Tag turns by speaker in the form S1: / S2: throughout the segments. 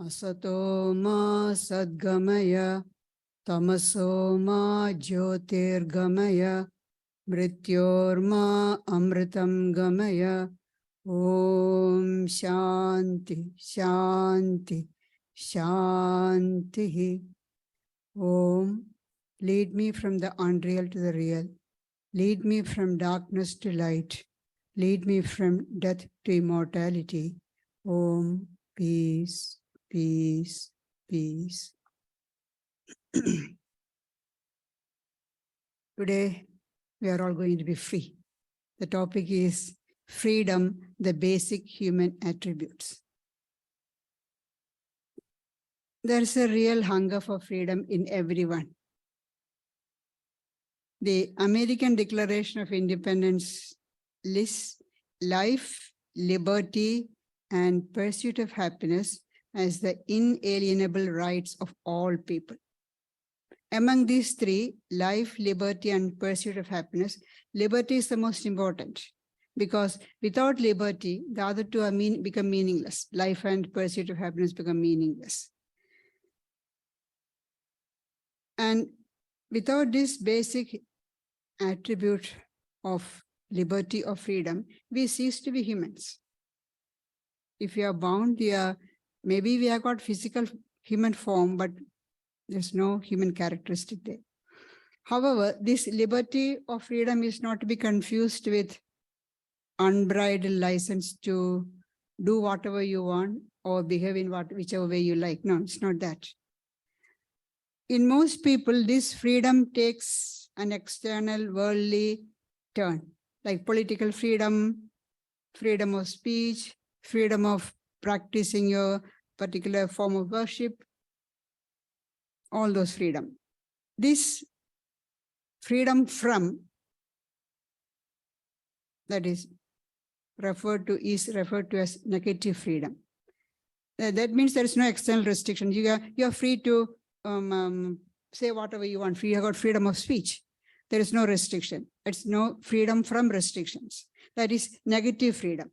S1: Asato ma sadgamaya, tamaso ma jyotirgamaya, mrityorma amritam gamaya. Om Shanti, Shanti, Shanti. Om, lead me from the unreal to the real. Lead me from darkness to light. Lead me from death to immortality. Om, peace, peace, peace. Today, we are all going to be free. The topic is freedom, the basic human attributes. There is a real hunger for freedom in everyone. The American Declaration of Independence lists life, liberty, and pursuit of happiness as the inalienable rights of all people. Among these three, life, liberty, and pursuit of happiness, liberty is the most important, because without liberty, the other two are become meaningless. Life and pursuit of happiness become meaningless. And without this basic attribute of liberty or freedom, we cease to be humans. If we are bound, maybe we have got physical human form, but there's no human characteristic there. However, this liberty or freedom is not to be confused with unbridled license to do whatever you want or behave in whichever way you like. No, it's not that. In most people, this freedom takes an external worldly turn, like political freedom, freedom of speech, freedom of practicing your particular form of worship, all those freedom. This freedom from, that is referred to as negative freedom. That means there is no external restriction. You are free to say whatever you want. You have got freedom of speech. There is no restriction. It's no freedom from restrictions. That is negative freedom.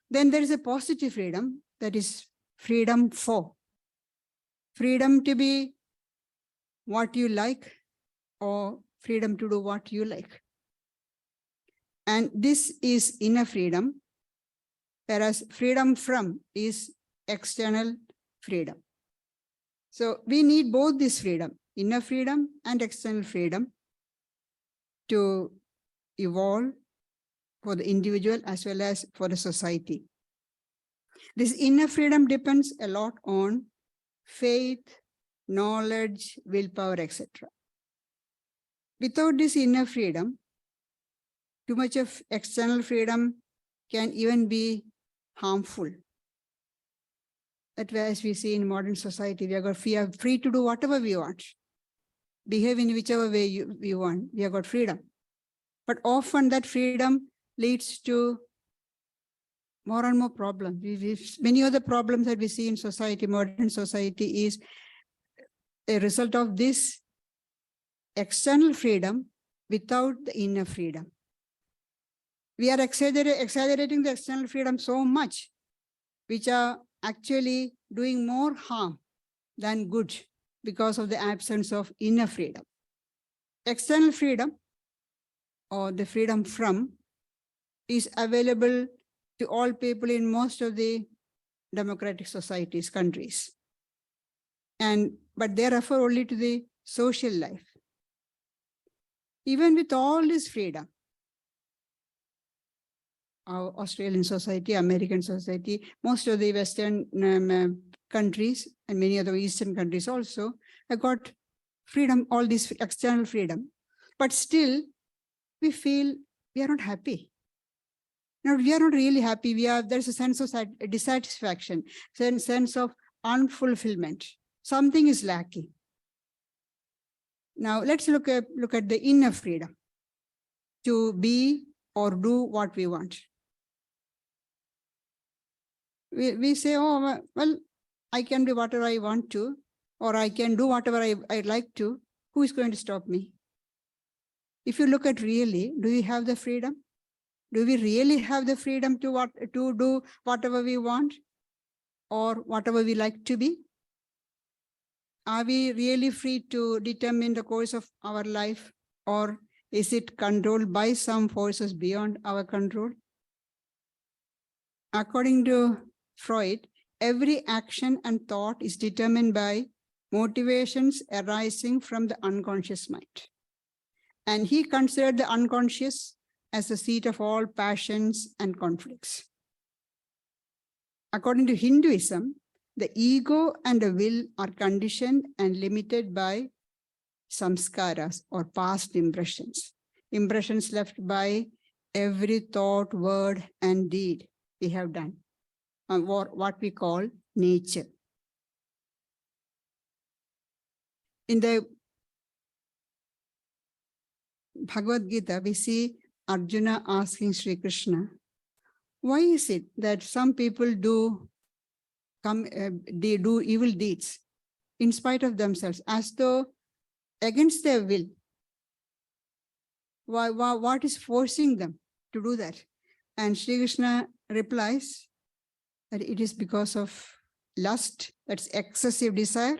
S1: Then there is a positive freedom, that is freedom for. Freedom to be what you like or freedom to do what you like. And this is inner freedom, whereas freedom from is external freedom. So we need both this freedom, inner freedom and external freedom, to evolve for the individual as well as for the society. This inner freedom depends a lot on faith, knowledge, willpower, etc. Without this inner freedom, too much of external freedom can even be harmful. That way, as we see in modern society, we are free to do whatever we want, behave in whichever way we want. We have got freedom. But often that freedom leads to more and more problems. Many of the problems that we see in society, modern society, is a result of this external freedom without the inner freedom. We are exaggerating the external freedom so much, which are actually doing more harm than good because of the absence of inner freedom. External freedom, or the freedom from, is available to all people in most of the democratic societies, countries. But they refer only to the social life. Even with all this freedom, our Australian society, American society, most of the Western countries and many other Eastern countries also have got freedom, all this external freedom. But still, we feel we are not happy. No, we are not really happy. There's a sense of dissatisfaction, sense of unfulfillment. Something is lacking. Now, let's look at the inner freedom to be or do what we want. We say, oh, well, I can do whatever I want to, or I can do whatever I like to. Who is going to stop me? If you look at really, do we have the freedom? Do we really have the freedom to do whatever we want or whatever we like to be? Are we really free to determine the course of our life, or is it controlled by some forces beyond our control? According to Freud, every action and thought is determined by motivations arising from the unconscious mind. And he considered the unconscious as the seat of all passions and conflicts. According to Hinduism, the ego and the will are conditioned and limited by samskaras or past impressions. Impressions left by every thought, word, and deed we have done, or what we call nature. In the Bhagavad Gita, we see Arjuna asking Sri Krishna, why is it that some people they do evil deeds in spite of themselves, as though against their will? What is forcing them to do that? And Sri Krishna replies that it is because of lust, that's excessive desire,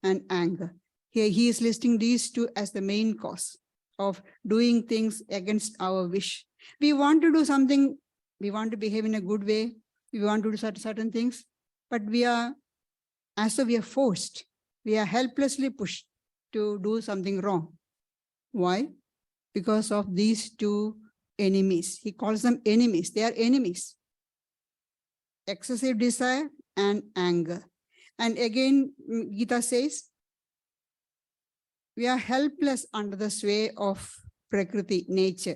S1: and anger. Here he is listing these two as the main cause of doing things against our wish. We want to do something, we want to behave in a good way, we want to do certain things, but we are, as though we are forced, we are helplessly pushed to do something wrong. Why? Because of these two enemies. He calls them enemies. They are enemies. Excessive desire and anger. And again, Gita says, we are helpless under the sway of Prakriti, nature.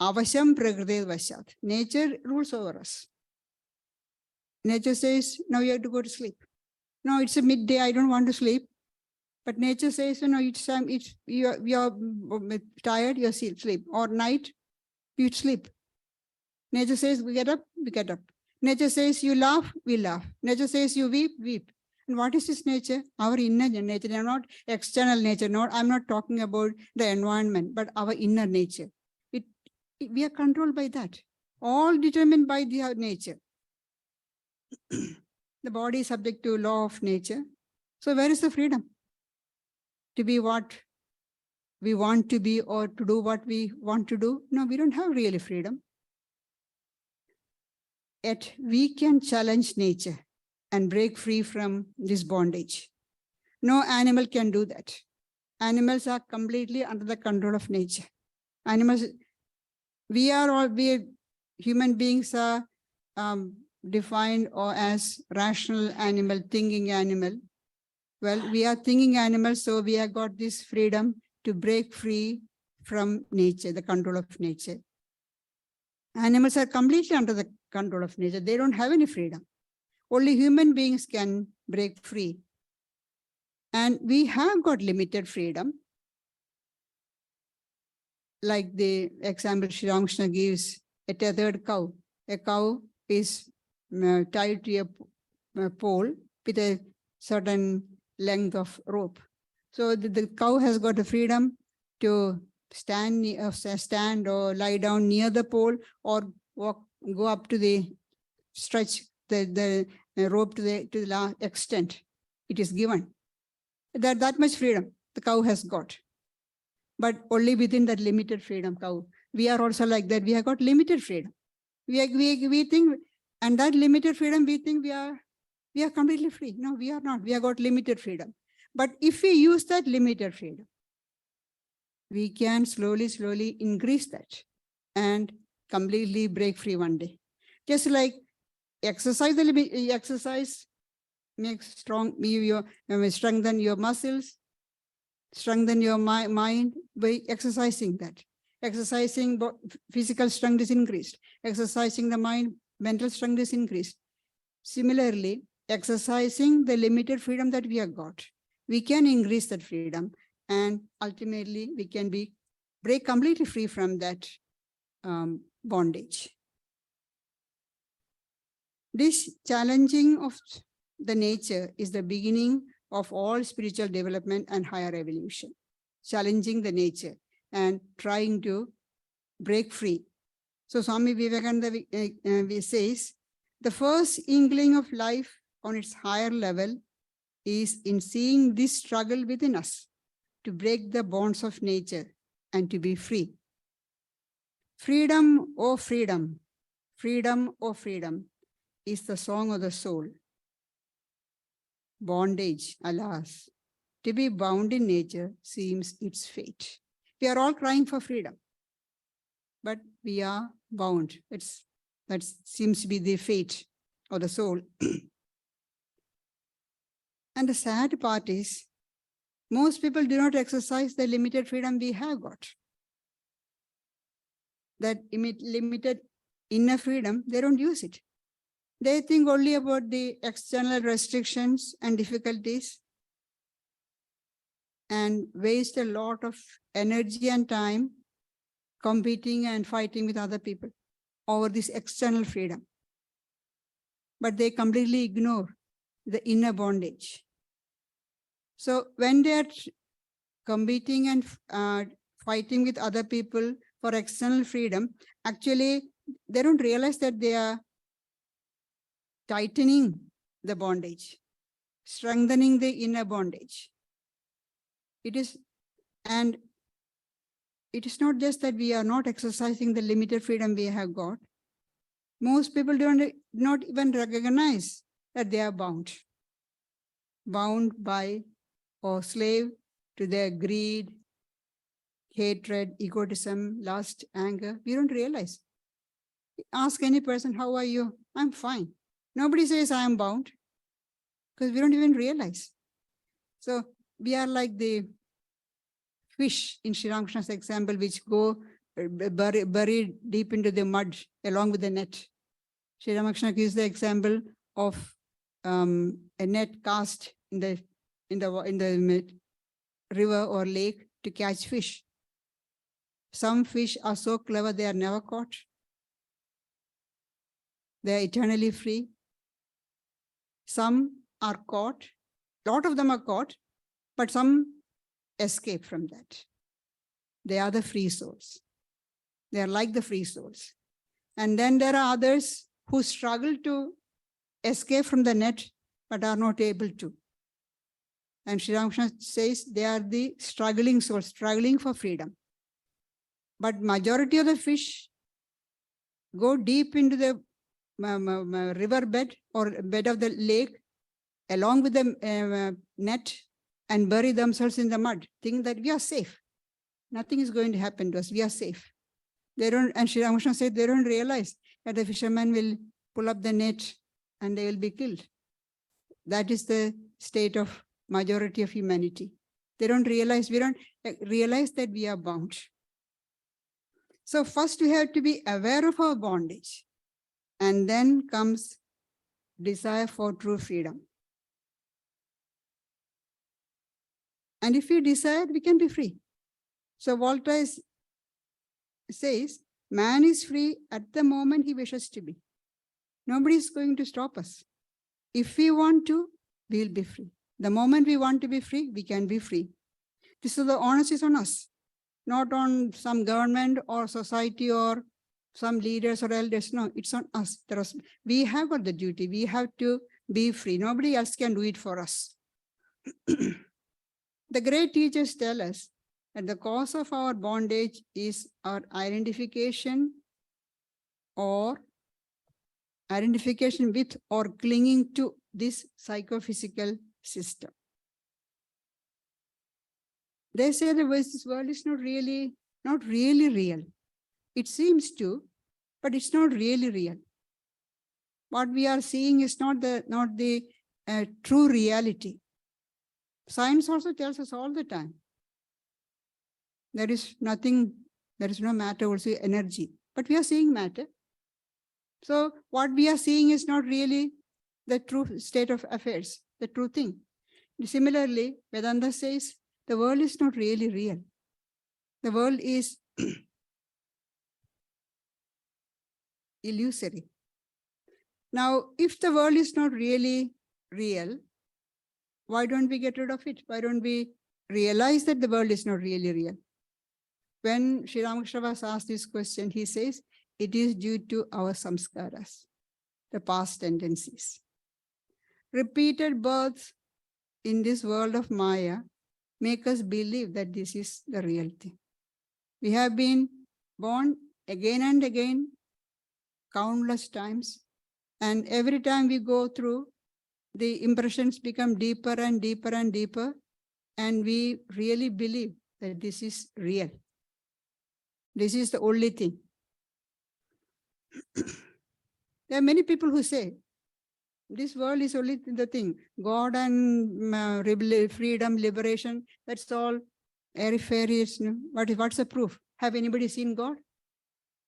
S1: Avasham Prakriti Vashat. Nature rules over us. Nature says, now you have to go to sleep. No, it's a midday, I don't want to sleep. But nature says, no, it's time, you're tired, you sleep. Or night, you sleep. Nature says, we get up, we get up. Nature says, you laugh, we laugh. Nature says, you weep, weep. And what is this nature? Our inner nature, not external nature. I'm not talking about the environment, but our inner nature. We are controlled by that. All determined by the nature. The body is subject to law of nature. So where is the freedom? To be what we want to be, or to do what we want to do? No, we don't have really freedom. Yet we can challenge nature and break free from this bondage. No animal can do that. Animals are completely under the control of nature. Animals, we human beings are defined or as rational animal, thinking animal. Well, we are thinking animals, so we have got this freedom to break free from nature, the control of nature. Animals are completely under the control of nature. They don't have any freedom. Only human beings can break free. And we have got limited freedom. Like the example Sri Ramakrishna gives, a tethered cow. A cow is tied to a pole with a certain length of rope. So the cow has got the freedom to stand or lie down near the pole, or go up to the stretch the rope to the extent it is given. That much freedom the cow has got, but only within that limited freedom. Cow, we are also like that. We have got limited freedom. We think, and that limited freedom, we think we are completely free. No, we are not. We have got limited freedom. But if we use that limited freedom, we can slowly increase that and completely break free one day. Just like exercise makes strengthen your muscles, strengthen your mind by exercising that. Exercising physical strength is increased. Exercising the mind, mental strength is increased. Similarly, exercising the limited freedom that we have got, we can increase that freedom, and ultimately we can break completely free from that bondage. This challenging of the nature is the beginning of all spiritual development and higher evolution. Challenging the nature and trying to break free. So Swami Vivekananda says, the first inkling of life on its higher level is in seeing this struggle within us to break the bonds of nature and to be free. Freedom, oh freedom, freedom, oh freedom is the song of the soul. Bondage, alas, to be bound in nature seems its fate. We are all crying for freedom, but we are bound. That seems to be the fate of the soul. And the sad part is, most people do not exercise the limited freedom we have got. That limited inner freedom, they don't use it. They think only about the external restrictions and difficulties and waste a lot of energy and time competing and fighting with other people over this external freedom. But they completely ignore the inner bondage. So when they are competing and fighting with other people for external freedom, actually, they don't realize that they are tightening the bondage, strengthening the inner bondage. It is not just that we are not exercising the limited freedom we have got. Most people do not even recognize that they are bound by or slave to their greed, hatred, egotism, lust, anger. We don't realize. Ask any person, how are you? I'm fine. Nobody says I am bound because we don't even realize. So we are like the fish in Sri Ramakrishna's example, which go buried deep into the mud along with the net. Sri Ramakrishna gives the example of a net cast in the river or lake to catch fish. Some fish are so clever they are never caught. They are eternally free. Some are caught. A lot of them are caught, but some escape from that. They are the free souls. They are like the free souls. And then there are others who struggle to escape from the net, but are not able to. And Sri Ramakrishna says they are the struggling souls, struggling for freedom. But majority of the fish go deep into the river bed or bed of the lake along with the net and bury themselves in the mud, think that we are safe. Nothing is going to happen to us. We are safe. They don't, and Sri Ramakrishna said they don't realize that the fishermen will pull up the net and they will be killed. That is the state of majority of humanity. They don't realize, we don't realize that we are bound. So first we have to be aware of our bondage. And then comes desire for true freedom. And if we desire, we can be free. So Voltaire says, man is free at the moment he wishes to be. Nobody is going to stop us. If we want to, we'll be free. The moment we want to be free, we can be free. This is the onus is on us, not on some government or society or some leaders or elders. No, it's on us. We have got the duty. We have to be free. Nobody else can do it for us. The great teachers tell us that the cause of our bondage is our identification with or clinging to this psychophysical system. They say this world is not really real. It seems to, but it's not really real. What we are seeing is not the true reality. Science also tells us all the time. There is no matter, also energy, but we are seeing matter. So what we are seeing is not really the true state of affairs, the true thing. Similarly, Vedanta says the world is not really real. The world is illusory. Now, if the world is not really real, why don't we get rid of it? Why don't we realize that the world is not really real? When Sri Ramakrishna was asked this question, he says, it is due to our samskaras, the past tendencies. Repeated births in this world of Maya make us believe that this is the real thing. We have been born again and again, countless times, and every time we go through, the impressions become deeper and deeper and deeper, and we really believe that this is real. This is the only thing. There are many people who say, this world is only the thing. God and freedom, liberation, that's all airy-fairy. What's the proof? Have anybody seen God?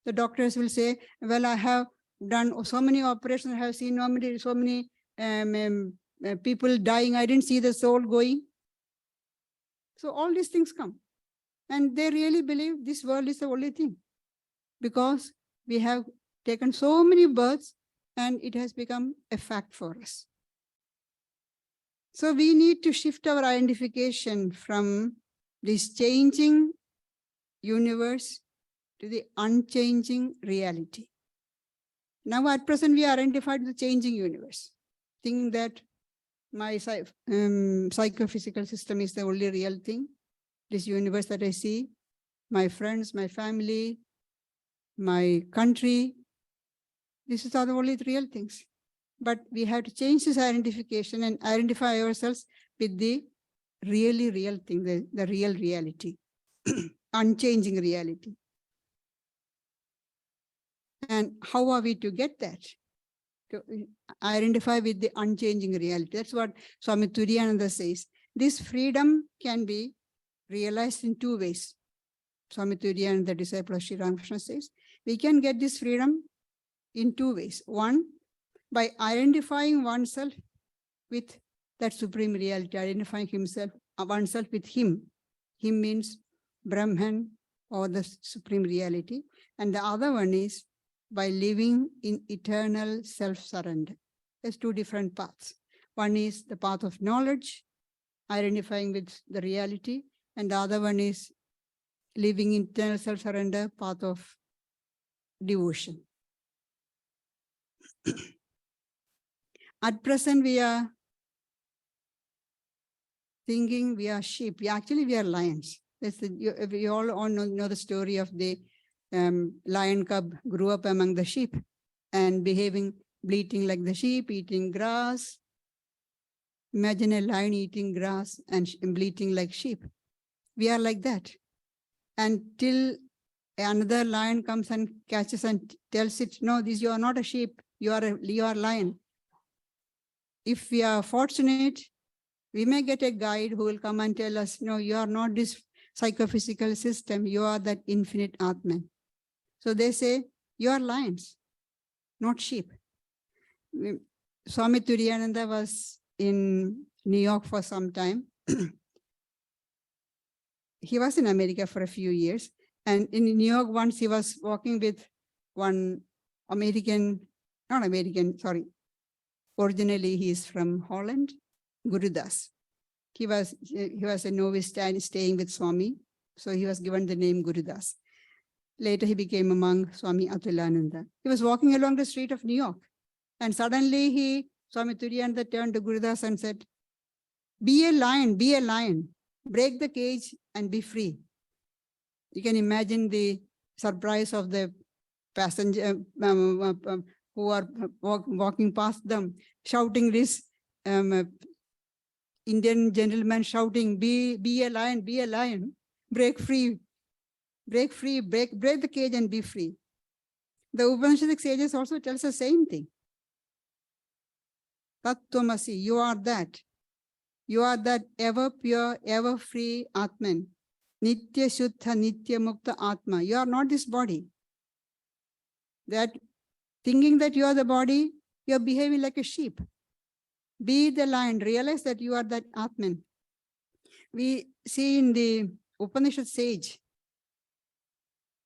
S1: The doctors will say, well, I have done so many operations, I have seen so many people dying, I didn't see the soul going. So all these things come. And they really believe this world is the only thing. Because we have taken so many births and it has become a fact for us. So we need to shift our identification from this changing universe to the unchanging reality. Now at present we are identified with the changing universe, thinking that my psychophysical system is the only real thing. This universe that I see, my friends, my family, my country, this is all the only real things. But we have to change this identification and identify ourselves with the really real thing, the real reality, unchanging reality. And how are we to get that? To identify with the unchanging reality. That's what Swami Turiyananda says. This freedom can be realized in two ways. Swami Turiyananda, the disciple of Sri Ramakrishna, says, we can get this freedom in two ways. One, by identifying oneself with that supreme reality, identifying oneself with him. Him means Brahman or the supreme reality. And the other one is by living in eternal self-surrender. There's two different paths. One is the path of knowledge, identifying with the reality, and the other one is living in eternal self-surrender, path of devotion. At present, we are thinking we are sheep. We are lions. We all know the story of the lion cub grew up among the sheep and bleating like the sheep, eating grass. Imagine a lion eating grass and bleating like sheep. We are like that. Until another lion comes and catches and tells it, no, you are not a sheep, you are a lion. If we are fortunate, we may get a guide who will come and tell us, no, you are not this psychophysical system, you are that infinite Atman. So they say, you are lions, not sheep. Swami Turiyananda was in New York for some time. He was in America for a few years. And in New York, once he was walking with one originally he is from Holland, Gurudas. He was a novice staying with Swami, so he was given the name Gurudas. Later he became a monk, Swami Atulananda. He was walking along the street of New York, and suddenly Swami Turiyananda turned to Gurudas and said, be a lion, break the cage and be free. You can imagine the surprise of the passenger who are walking past them, shouting this, Indian gentleman shouting, be a lion, break free, break the cage and be free. The Upanishadic sages also tells the same thing. Tattvamasi, you are that. You are that ever pure, ever free Atman. Nitya Shuddha, Nitya Mukta Atma. You are not this body. That thinking that you are the body, you are behaving like a sheep. Be the lion. Realize that you are that Atman. We see in the Upanishad sage,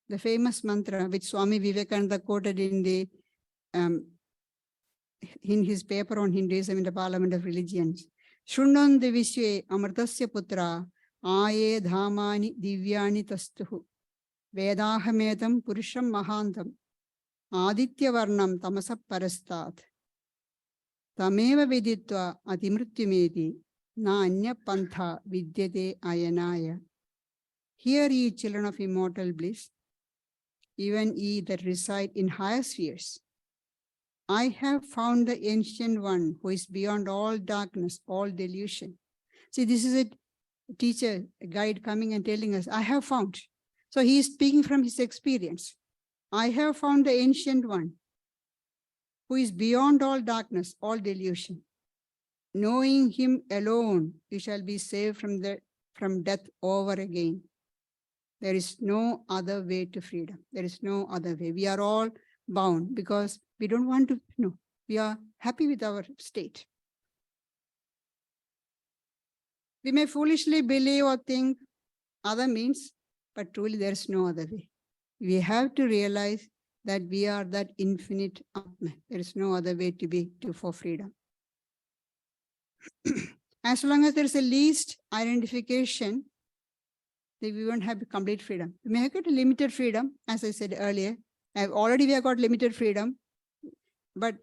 S1: the famous mantra which Swami Vivekananda quoted in his paper on Hinduism in the Parliament of Religions. Shunnandi Vishwe Amritasya Putra Aye Dhamani Divyani Tastuhu Vedahametam Purusham Mahantam Aditya Varnam Tamasa Parastat Tameva Viditva Atimrutyumeti Na anya pantha vidyate ayanaya. Hear ye children of immortal bliss, even ye that reside in higher spheres. I have found the ancient one who is beyond all darkness, all delusion. See, this is a teacher, a guide coming and telling us, I have found. So he is speaking from his experience. I have found the ancient one who is beyond all darkness, all delusion. Knowing him alone, you shall be saved from death over again. There is no other way to freedom. There is no other way. We are all bound because we don't want to know. We are happy with our state. We may foolishly believe or think other means, but truly there is no other way. We have to realize that we are that infinite Atman. There is no other way for freedom. As long as there is a least identification, then we won't have complete freedom. We may have got limited freedom, as I said earlier. We have got limited freedom, but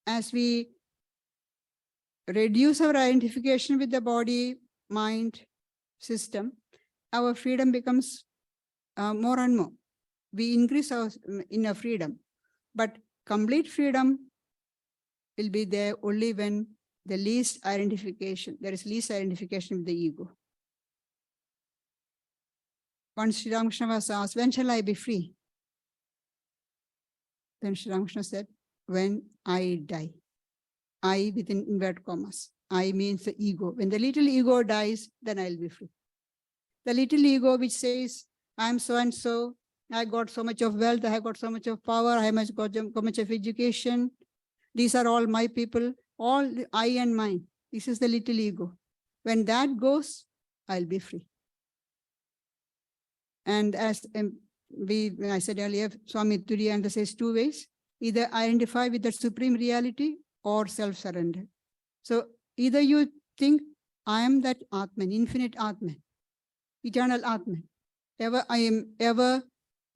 S1: as we reduce our identification with the body, mind, system, our freedom becomes more and more. We increase our inner freedom, but complete freedom will be there only when there is least identification with the ego. Once Sri Ramakrishna was asked, when shall I be free? Then Sri Ramakrishna said, when I die. I within inverted commas. I means the ego. When the little ego dies, then I'll be free. The little ego which says, I'm so and so, I got so much of wealth, I have got so much of power, I have got so much of education. These are all my people, all I and mine. This is the little ego. When that goes, I'll be free. And as I said earlier, Swami Turiyananda says two ways, either identify with the supreme reality or self-surrender. So either you think, I am that Atman, infinite Atman, eternal Atman. I am ever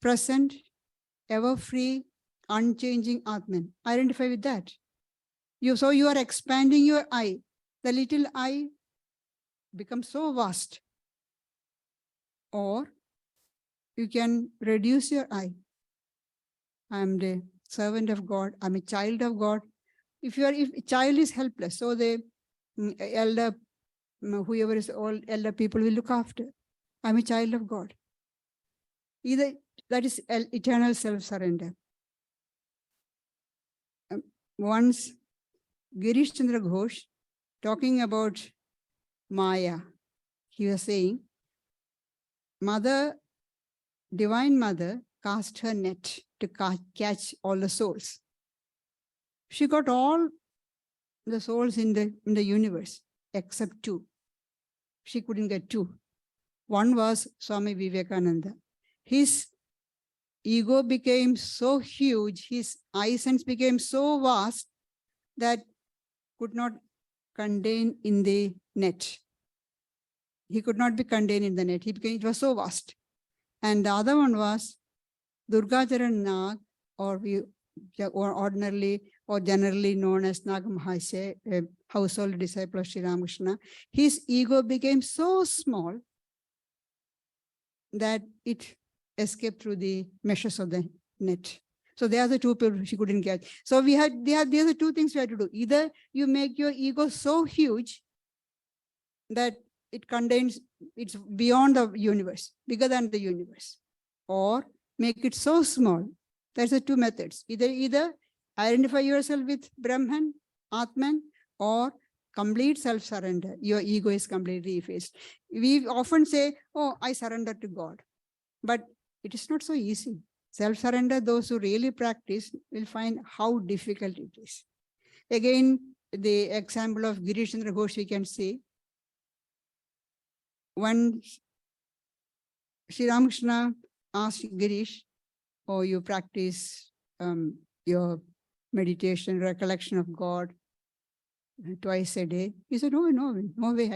S1: present, ever free, unchanging Atman. Identify with that. So you are expanding your I. The little I becomes so vast. Or you can reduce your I. I am the servant of God. I'm a child of God. If a child is helpless, so the elder, whoever is all elder people will look after. I'm a child of God. Either that is eternal self-surrender. Once Girish Chandra Ghosh, talking about Maya, he was saying, Divine Mother cast her net to catch all the souls. She got all the souls in the universe except two. She couldn't get two. One was Swami Vivekananda. His ego became so huge, his eye sense became so vast that could not contain in the net. He could not be contained in the net. It was so vast. And the other one was Durgacharan Nag, or ordinarily or generally known as Nag Mahasaya, a household disciple of Sri Ramakrishna. His ego became so small that it escaped through the meshes of the net. So they are the two people she couldn't catch. So these are the two things we have to do. Either you make your ego so huge that it's beyond the universe, bigger than the universe, or make it so small. There's the two methods. Either identify yourself with Brahman, Atman, or complete self-surrender. Your ego is completely effaced. We often say, oh, I surrender to God. But it is not so easy. Self-surrender, those who really practice will find how difficult it is. Again, the example of Girish Chandra Ghosh we can see. When Sri Ramakrishna asked Girish, oh, you practice your meditation, recollection of God twice a day. He said, no way.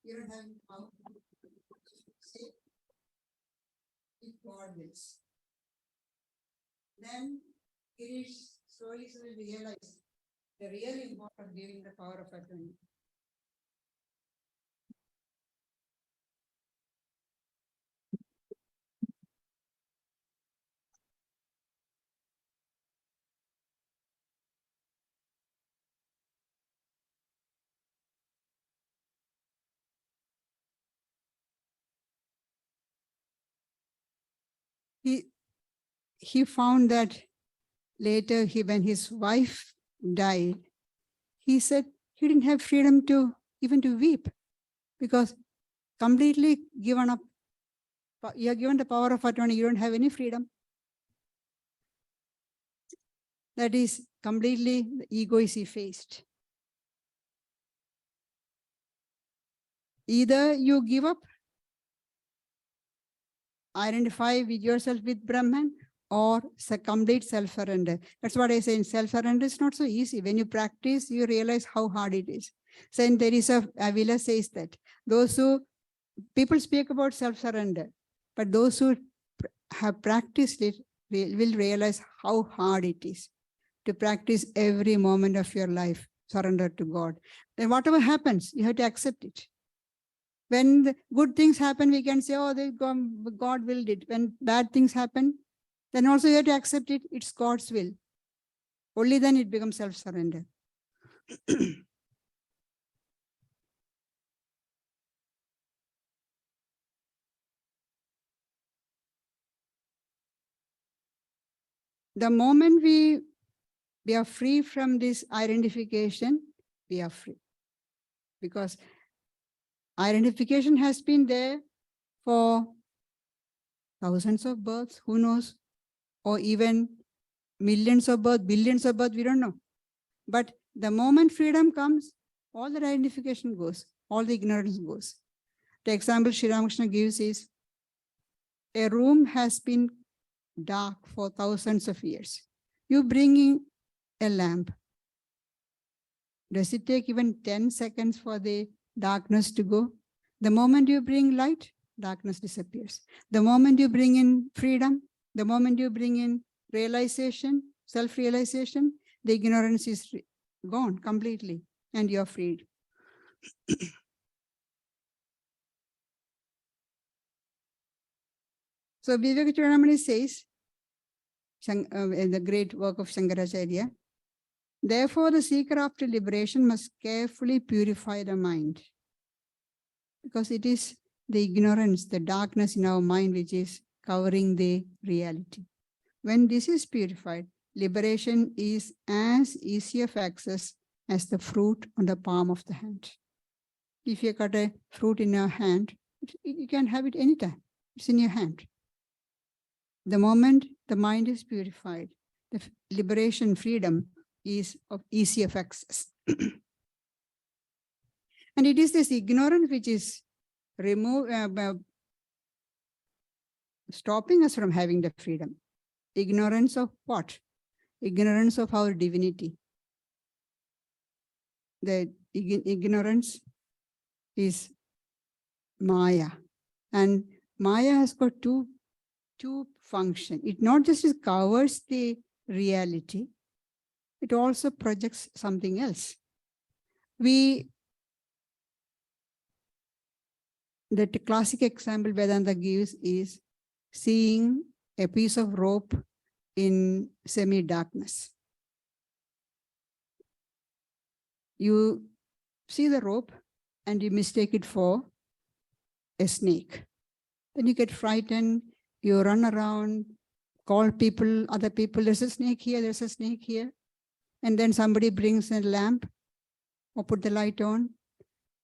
S1: You don't have power. See, if God wills. Then it is slowly realize the real importance of giving the power of attorney. He found that later when his wife died, he said he didn't have freedom to even to weep, because completely given up. You're given the power of attorney, you don't have any freedom. That is completely the ego is effaced. Either you give up, identify with yourself with Brahman, or complete self-surrender. That's what I say, in self-surrender is not so easy. When you practice, you realize how hard it is. Saint Teresa of Avila says that people speak about self-surrender, but those who have practiced it will realize how hard it is to practice every moment of your life, surrender to God. Then whatever happens, you have to accept it. When the good things happen, we can say, oh, God willed it. When bad things happen, then also you have to accept it. It's God's will. Only then it becomes self-surrender. The moment we are free from this identification, we are free. Because identification has been there for thousands of births, who knows, or even millions of births, billions of births, we don't know. But the moment freedom comes, all the identification goes, all the ignorance goes. The example Sri Ramakrishna gives is, a room has been dark for thousands of years. You bring in a lamp. Does it take even 10 seconds for the darkness to go? The moment you bring light, darkness disappears. The moment you bring in freedom, the moment you bring in realization, self-realization, the ignorance is gone completely and you're freed. So Vivekananda says, in the great work of Shankaracharya, therefore the seeker after liberation must carefully purify the mind, because it is the ignorance, the darkness in our mind which is covering the reality. When this is purified, liberation is as easy of access as the fruit on the palm of the hand. If you cut a fruit in your hand, you can have it anytime. It's in your hand. The moment the mind is purified, the liberation, freedom is of easy of access. And it is this ignorance which is stopping us from having the freedom. Ignorance of what? Ignorance of our divinity. The ignorance is Maya. And Maya has got two functions. It not just covers the reality, it also projects something else. The classic example Vedanta gives is seeing a piece of rope in semi-darkness. You see the rope and you mistake it for a snake. Then you get frightened, you run around, call people, other people, there's a snake here, there's a snake here. And then somebody brings a lamp or put the light on.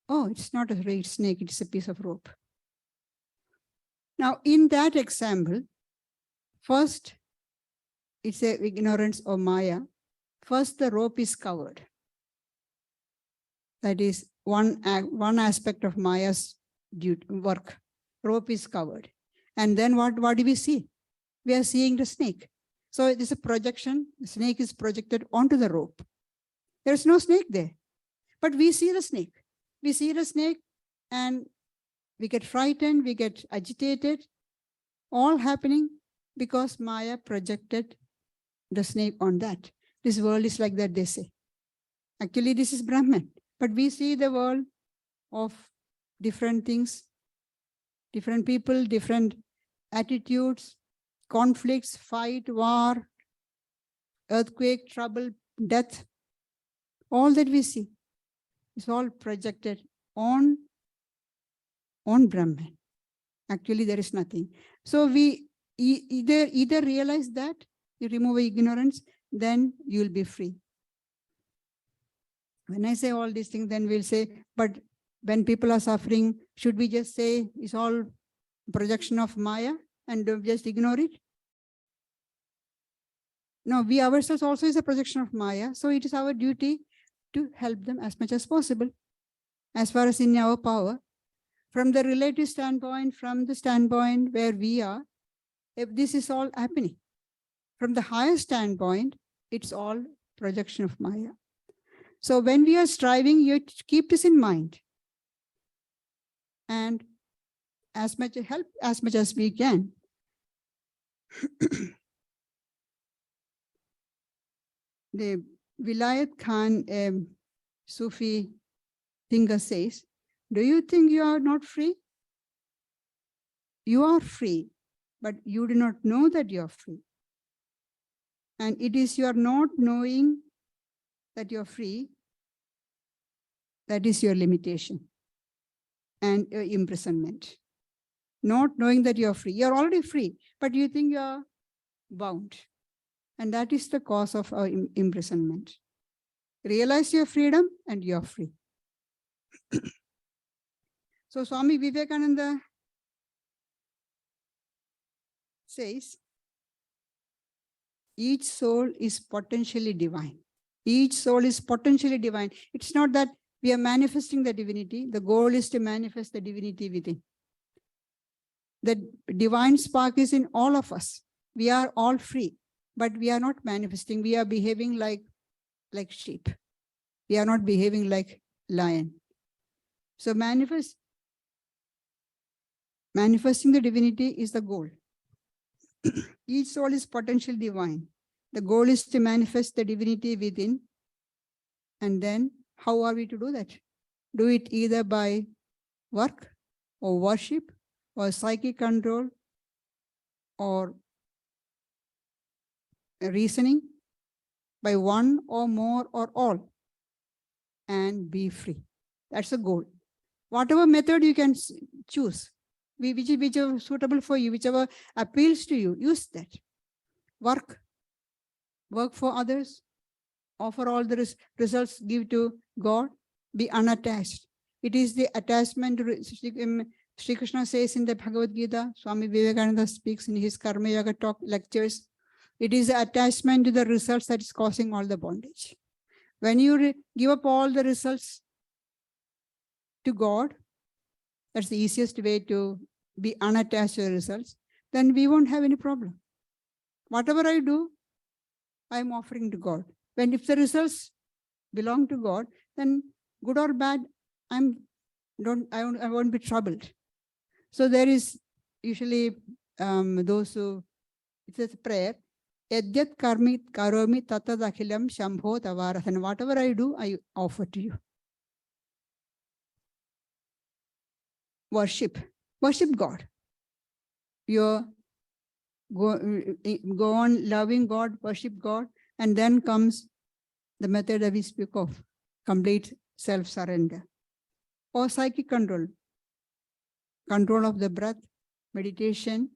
S1: Oh, it's not a real snake, it's a piece of rope. Now, in that example, first, it's a ignorance of Maya. First, the rope is covered. That is one aspect of Maya's work. Rope is covered. And then what do we see? We are seeing the snake. So it is a projection. The snake is projected onto the rope. There is no snake there. But we see the snake. We see the snake and we get frightened, we get agitated, all happening because Maya projected the snake on that. This world is like that, they say. Actually, this is Brahman. But we see the world of different things, different people, different attitudes, conflicts, fight, war, earthquake, trouble, death. All that we see is all projected on Brahman. Actually, there is nothing. So we either realize that, you remove ignorance, then you will be free. When I say all these things, then we'll say, but when people are suffering, should we just say it's all projection of Maya and just ignore it? No, we ourselves also is a projection of Maya. So it is our duty to help them as much as possible, as far as in our power. From the relative standpoint, from the standpoint where we are, if this is all happening. From the higher standpoint, it's all projection of Maya. So when we are striving, you keep this in mind. And as much help as much as we can. The Vilayat Khan, Sufi thinker, says, do you think you are not free? You are free, but you do not know that you are free. And it is your not knowing that you're free that is your limitation and your imprisonment. Not knowing that you're free. You're already free, but you think you're bound. And that is the cause of our imprisonment. Realize your freedom and you're free. So Swami Vivekananda says, each soul is potentially divine. Each soul is potentially divine. It's not that we are manifesting the divinity. The goal is to manifest the divinity within. The divine spark is in all of us. We are all free, but we are not manifesting. We are behaving like sheep. We are not behaving like lion. So manifesting the divinity is the goal. Each soul is potentially divine. The goal is to manifest the divinity within. And then how are we to do that? Do it either by work or worship or psychic control or reasoning, by one or more or all, and be free. That's the goal. Whatever method you can choose, whichever suitable for you, whichever appeals to you, use that. Work for others, offer all the results, give to God, be unattached. It is the attachment to Sri Krishna says in the Bhagavad Gita, Swami Vivekananda speaks in his Karma Yoga talk lectures, it is the attachment to the results that is causing all the bondage. When you give up all the results to God, that's the easiest way to be unattached to the results, then we won't have any problem. Whatever I do, I'm offering to God. If the results belong to God, then good or bad, I won't be troubled. So there is usually those who, it says prayer, Yadyat karmi karomi tatad akhilam shambho tavarathan. Whatever I do, I offer to you. Worship God. You go on loving God, worship God, and then comes the method that we speak of, complete self-surrender. Or psychic control of the breath, meditation,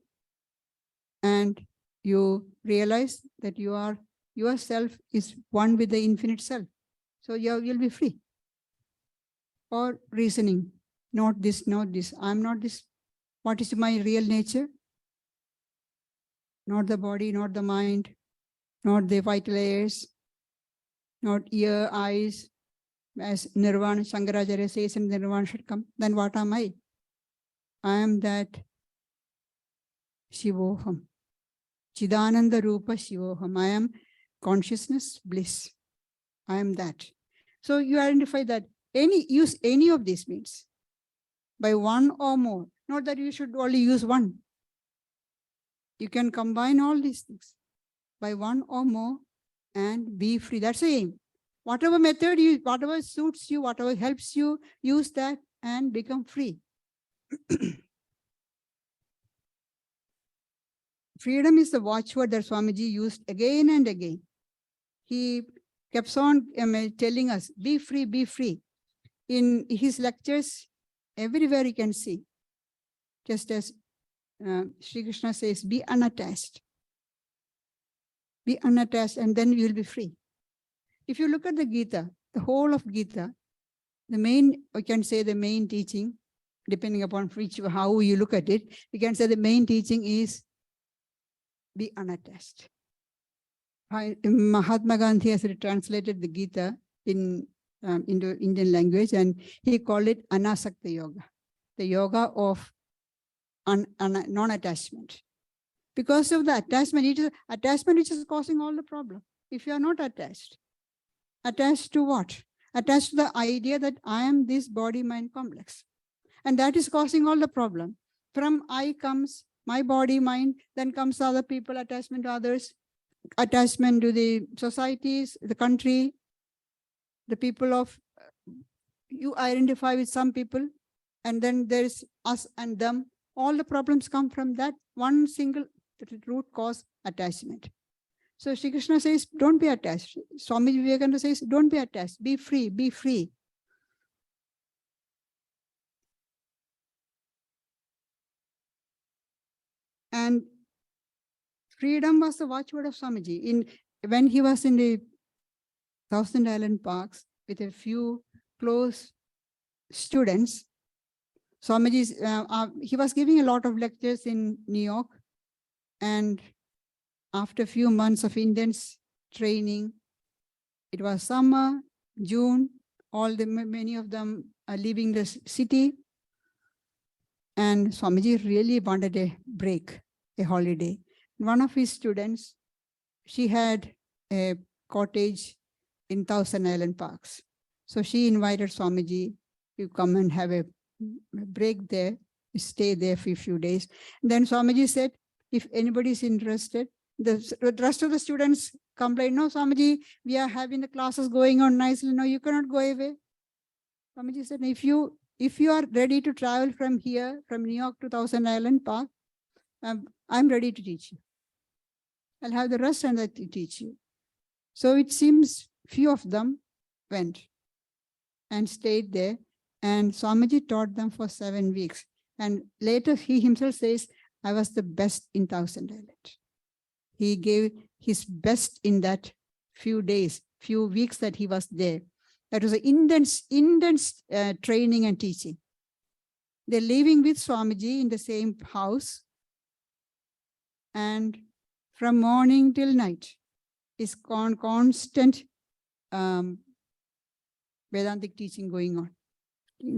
S1: and you realize that yourself is one with the infinite self. So you'll be free. Or reasoning, not this, I'm not this. What is my real nature? Not the body, not the mind, not the vital layers, not ear, eyes. As Nirvana, Shankaracharya says, and Nirvana should come. Then what am I? I am that Shivoham. Chidananda Rupa Shivoham. I am consciousness, bliss. I am that. So you identify that use any of these means. by one or more. Not that you should only use one. You can combine all these things by one or more and be free. That's the aim. Whatever method you, whatever suits you, whatever helps you, use that and become free. Freedom is the watchword that Swamiji used again and again. He kept on telling us, be free, be free. In his lectures, everywhere you can see, just as Sri Krishna says, be unattached. Be unattached and then you will be free. If you look at the Gita, the whole of Gita, the main, we can say the main teaching, depending upon which, how you look at it, we can say the main teaching is be unattached. Mahatma Gandhi has translated the Gita into Indian language, and he called it Anasakta Yoga, the yoga of non-attachment. Because of the attachment, it is attachment which is causing all the problem. If you are not attached to what? Attached to the idea that I am this body-mind complex. And that is causing all the problem. From I comes my body, mind, then comes other people, attachment to others, attachment to the societies, the country, the people of, you identify with some people, and then there's us and them. All the problems come from that one single root cause, attachment. So Shri Krishna says, don't be attached. Swami Vivekananda says, don't be attached, be free, be free. And freedom was the watchword of Swamiji. When he was in the Thousand Island Parks with a few close students, Swamiji, he was giving a lot of lectures in New York. And after a few months of intense training, it was summer, June, many of them are leaving the city. And Swamiji really wanted a break, a holiday. One of his students, she had a cottage in Thousand Island Parks. So she invited Swamiji to come and have a break there, stay there for a few days. And then Swamiji said, if anybody is interested, the rest of the students complained, no, Swamiji, we are having the classes going on nicely. No, you cannot go away. Swamiji said, if you are ready to travel from here, from New York to Thousand Island Park, I'm ready to teach you. I'll have the rest and I teach you. So it seems few of them went and stayed there. And Swamiji taught them for 7 weeks. And later he himself says, I was the best in Thousand Island. He gave his best in that few days, few weeks that he was there. That was an intense training and teaching. They're living with Swamiji in the same house. And from morning till night is constant Vedantic teaching going on.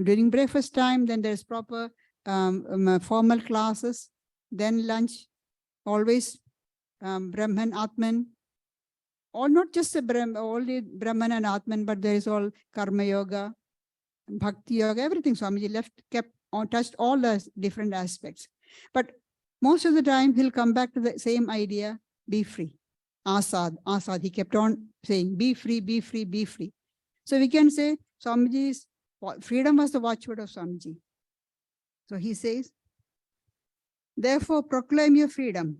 S1: During breakfast time, then there's proper formal classes, then lunch, always Brahman, Atman, or not just only Brahman and Atman, but there is all Karma Yoga, Bhakti Yoga, everything. Swamiji kept on, touched all the different aspects. But most of the time, he'll come back to the same idea, be free. Asad, Asad, he kept on saying, be free, be free, be free. So we can say Swamiji's freedom was the watchword of Swamiji. So he says, therefore proclaim your freedom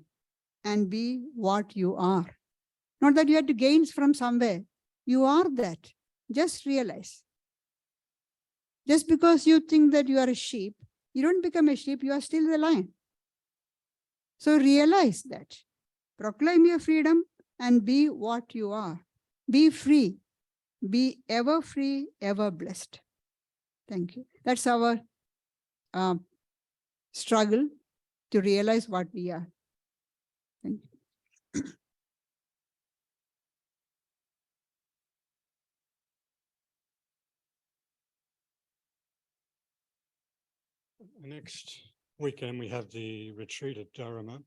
S1: and be what you are. Not that you have to gain from somewhere. You are that. Just realize. Just because you think that you are a sheep, you don't become a sheep, you are still the lion. So realize that. Proclaim your freedom and be what you are. Be free. Be ever free, ever blessed. Thank you. That's our struggle to realize what we are. Thank you.
S2: Next weekend, we have the retreat at Dharma,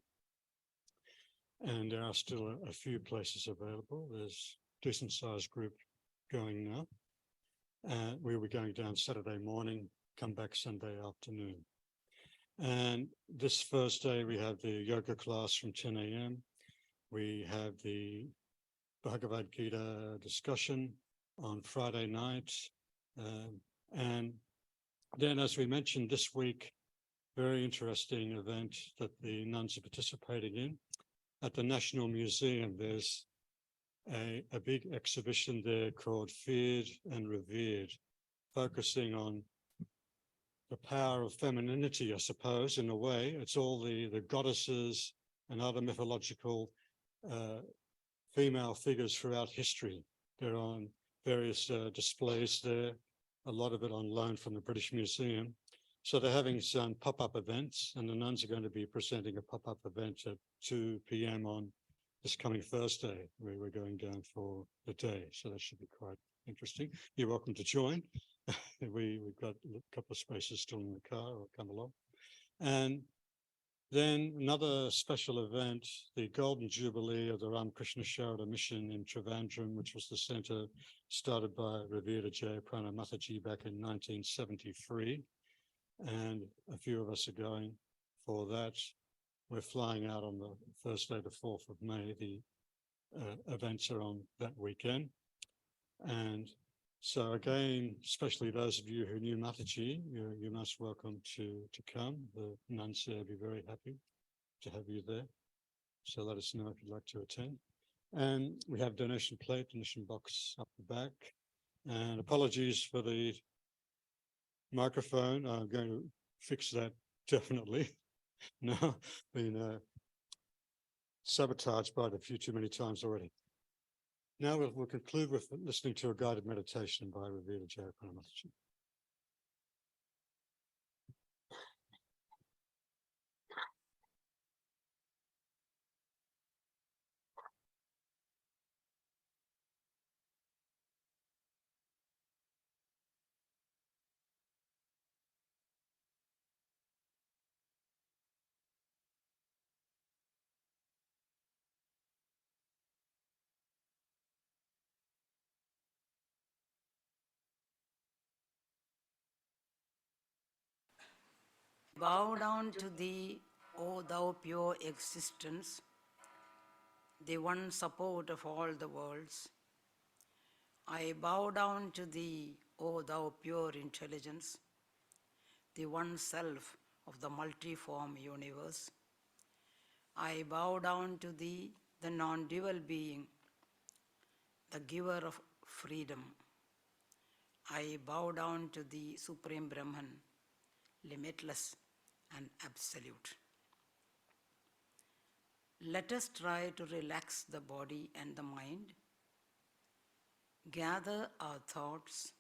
S2: and there are still a few places available. There's a decent sized group going now. We were going down Saturday morning come back Sunday afternoon. And this Thursday, we have the yoga class from 10 a.m. We have the Bhagavad Gita discussion on Friday night. And then, as we mentioned this week, very interesting event that the nuns are participating in. At the National Museum, there's a big exhibition there called Feared and Revered, focusing on the power of femininity, I suppose, in a way. It's all the goddesses and other mythological female figures throughout history. They're on various displays there, a lot of it on loan from the British Museum. So they're having some pop-up events, and the nuns are going to be presenting a pop-up event at 2 p.m. on this coming Thursday, where we're going down for the day. So that should be quite interesting. You're welcome to join. We've got a couple of spaces still in the car, or come along. And then another special event, the Golden Jubilee of the Ramakrishna Sharada Mission in Trivandrum, which was the center started by revered Gayatriprana Mataji back in 1973. And a few of us are going for that. We're flying out on the Thursday, the 4th of May. The events are on that weekend. And so again, especially those of you who knew Mataji, you're most welcome to come. The nuns there will be very happy to have you there. So let us know if you'd like to attend. And we have donation plate, donation box up the back. And apologies for the microphone. I'm going to fix that definitely. No, been sabotaged by it a few too many times already. Now we'll conclude with listening to a guided meditation by revered Gayatriprana Mataji.
S3: Bow down to thee, O thou pure existence, the one support of all the worlds. I bow down to thee, O thou pure intelligence, the one self of the multiform universe. I bow down to thee, the non-dual being, the giver of freedom. I bow down to thee, Supreme Brahman, limitless and absolute. Let us try to relax the body and the mind, gather our thoughts,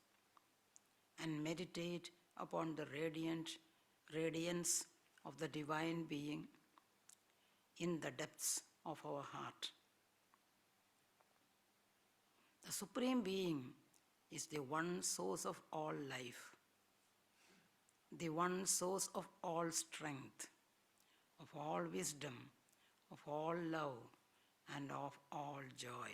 S3: and meditate upon the radiance of the Divine Being in the depths of our heart. The Supreme Being is the one source of all life, the one source of all strength, of all wisdom, of all love, and of all joy.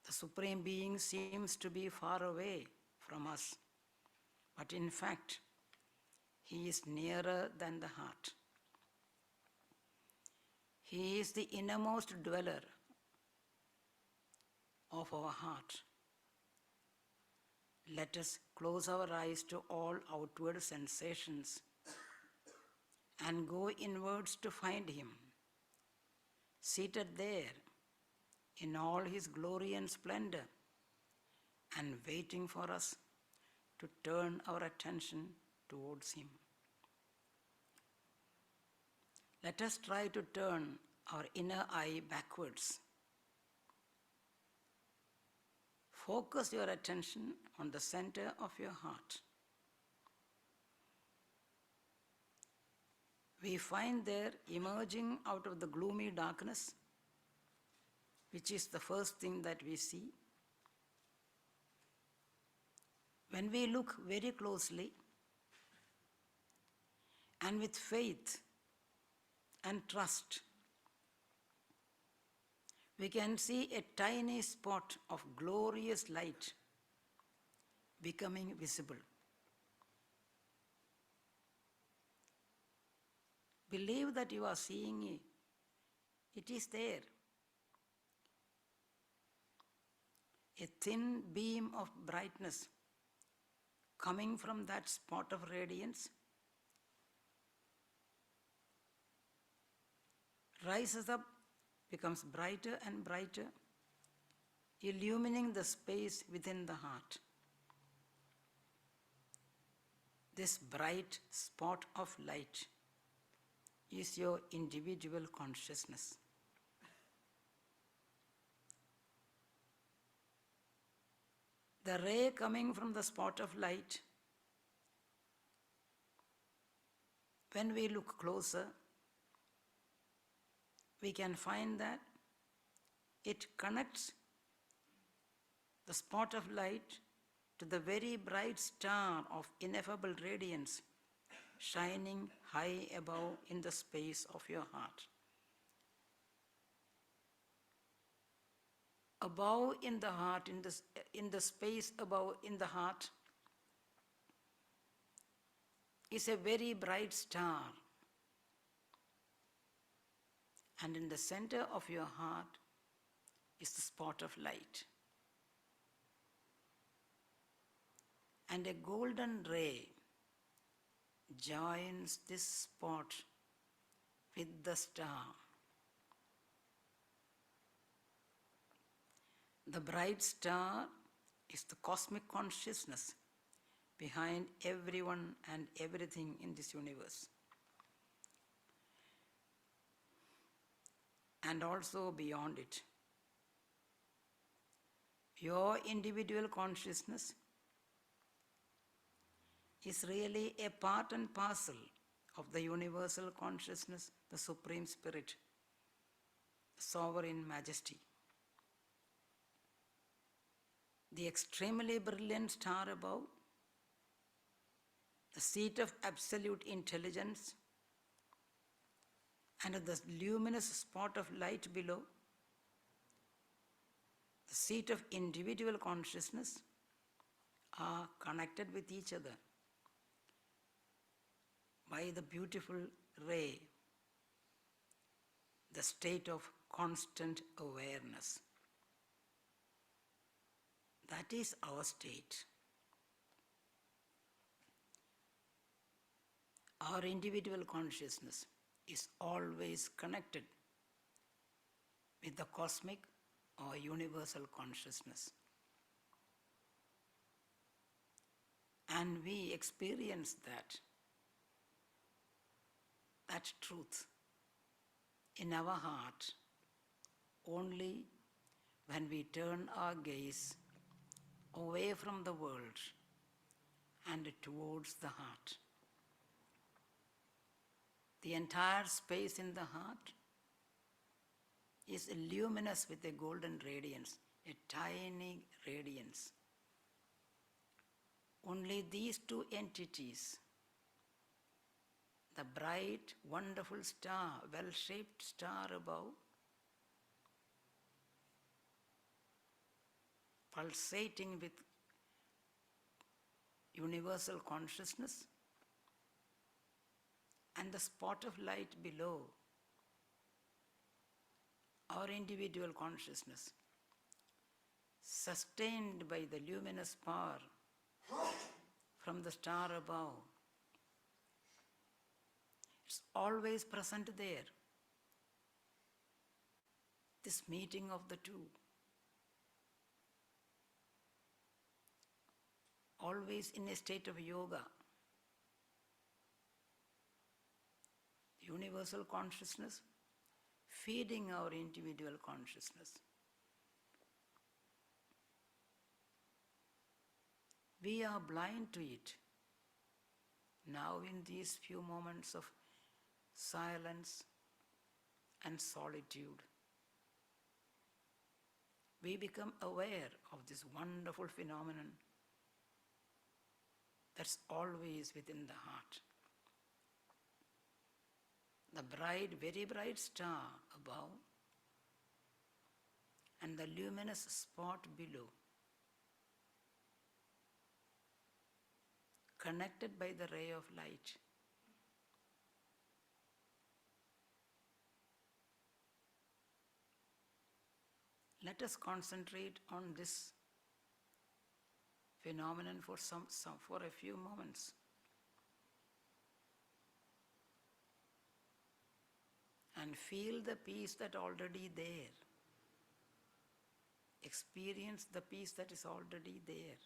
S3: The Supreme Being seems to be far away from us, but in fact, He is nearer than the heart. He is the innermost dweller of our heart. Let us close our eyes to all outward sensations and go inwards to find Him, seated there in all His glory and splendor, and waiting for us to turn our attention towards Him. Let us try to turn our inner eye backwards. Focus your attention on the center of your heart. We find there, emerging out of the gloomy darkness, which is the first thing that we see. When we look very closely and with faith and trust, we can see a tiny spot of glorious light becoming visible. Believe that you are seeing it. It is there. A thin beam of brightness coming from that spot of radiance rises up, becomes brighter and brighter, illumining the space within the heart. This bright spot of light is your individual consciousness. The ray coming from the spot of light, when we look closer, we can find that it connects the spot of light to the very bright star of ineffable radiance shining high above in the space of your heart. Above in the heart, in the space above in the heart, is a very bright star. And in the center of your heart is the spot of light. And a golden ray joins this spot with the star. The bright star is the cosmic consciousness behind everyone and everything in this universe. And also beyond it. Your individual consciousness is really a part and parcel of the universal consciousness, the Supreme Spirit, the Sovereign Majesty. The extremely brilliant star above, the seat of absolute intelligence, and the luminous spot of light below, the seat of individual consciousness, are connected with each other by the beautiful ray, the state of constant awareness. That is our state. Our individual consciousness is always connected with the cosmic or universal consciousness. And we experience that truth in our heart only when we turn our gaze away from the world and towards the heart. The entire space in the heart is luminous with a golden radiance, a tiny radiance. Only these two entities, the bright, wonderful star, well-shaped star above, pulsating with universal consciousness, and the spot of light below, our individual consciousness, sustained by the luminous power from the star above. It's always present there. This meeting of the two. Always in a state of yoga. Universal consciousness feeding our individual consciousness. We are blind to it. Now in these few moments of silence and solitude, we become aware of this wonderful phenomenon that's always within the heart. The bright, very bright star above and the luminous spot below. connected by the ray of light. Let us concentrate on this phenomenon for for a few moments. And feel the peace that already there. Experience the peace that is already there.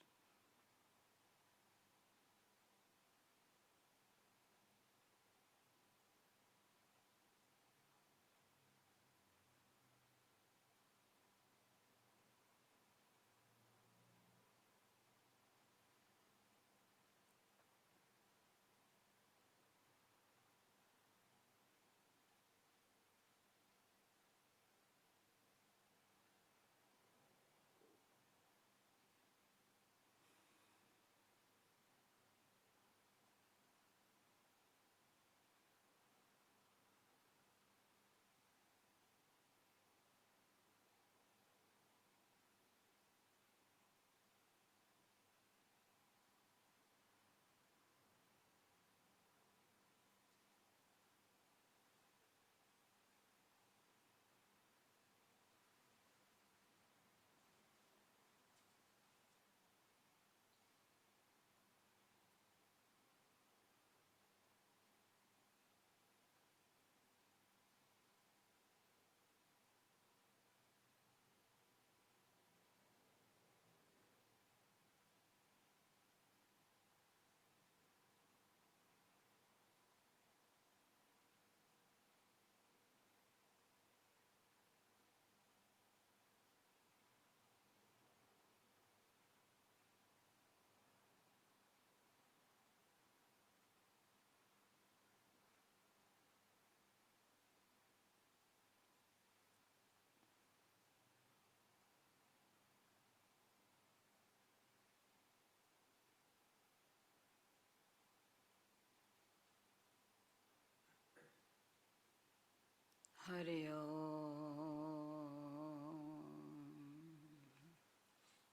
S3: Hari Om.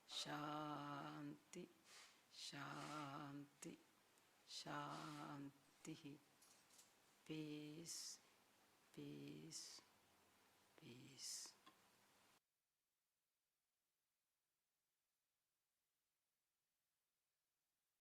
S3: Shanti, Shanti, Shanti. Peace, peace.